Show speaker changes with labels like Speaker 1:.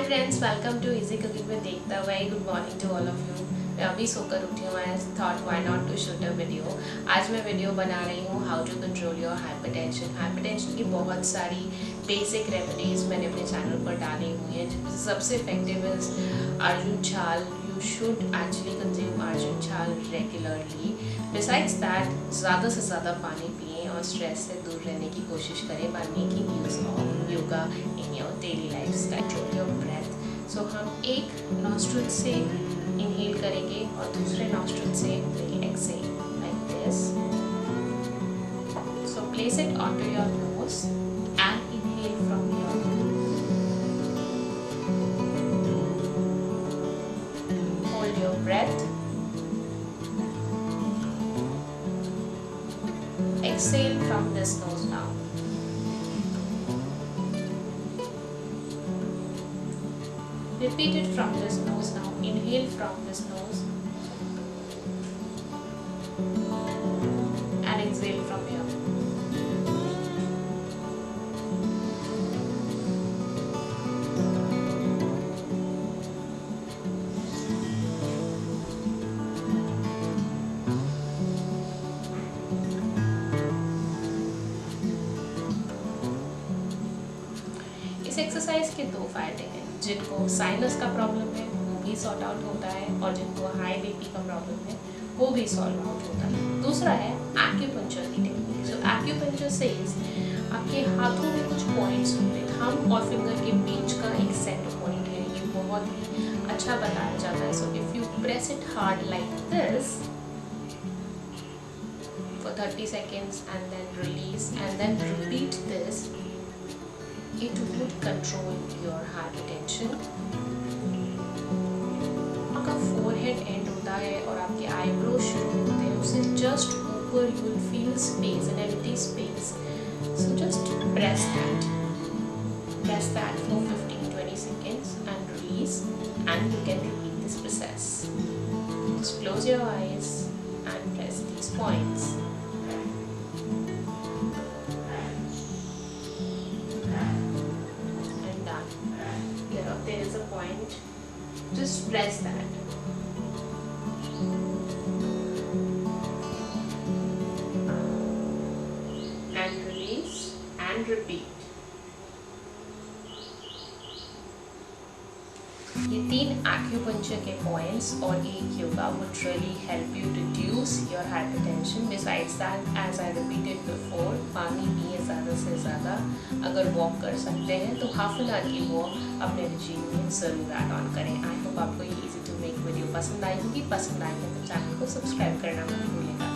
Speaker 1: Hi friends, welcome to Easy Cooking with Ekta. Very good morning to all of you. मैं अभी सोकर उठी हूँ. I thought why not to shoot a video. आज मैं video बना रही हूँ how to control your hypertension. Hypertension की बहुत सारी basic remedies मैंने अपने चैनल पर डाली हुई हैं. जिनमें से सबसे effective is अर्जुन छाल. You should actually consume Arjun छाल regularly. Besides that, ज़्यादा से ज़्यादा पानी पिएं और स्ट्रेस से दूर रहने की कोशिश करें by making use of yoga in your daily lifestyle. Control your breath. So हम एक nostril से inhale करेंगे और दूसरे nostril से exhale like this. So place it onto your nose and inhale from your nose. Hold your breath. Exhale from this nose now. Repeat it from this nose now. Inhale from this nose and exhale from here. इस exercise के दो फायदे हैं. जिनको sinus का problem है वो भी सॉर्ट आउट होता है और जिनको हाई बीपी का प्रॉब्लम है वो भी सॉल्व आउट होता है. दूसरा है एक्यूपंक्चर की टेक्निक. सो एक्यूपंक्चर सेज आपके हाथों में कुछ पॉइंट्स होते हैं. थंब और फिंगर के बीच का एक सेट पॉइंट है. ये बहुत ही अच्छा बताया जाता है. So if you press it hard like this for 30 seconds and then release and then repeat this, it would control your hypertension. आपका forehead end होता है और आपके eyebrows शुरू होते हैं. उससे just ऊपर you will feel space, an empty space. So just press that. Press that for 15-20 seconds and release, and you can repeat this process. Just close your eyes and press these points. There is a point, just press that. And release and repeat. ये 3 acupuncture के points और एक yoga would really help you reduce your hypertension. Besides that, as I repeated before, पानी पिए ज़्यादा से ज़्यादा. अगर walk कर सकते हैं तो half an hour की walk अपने regime में ज़रूर add on करें. I hope आपको ये easy to make video पसंद आई होगी. पसंद आई है तो चैनल को सब्सक्राइब करना मत भूलिएगा.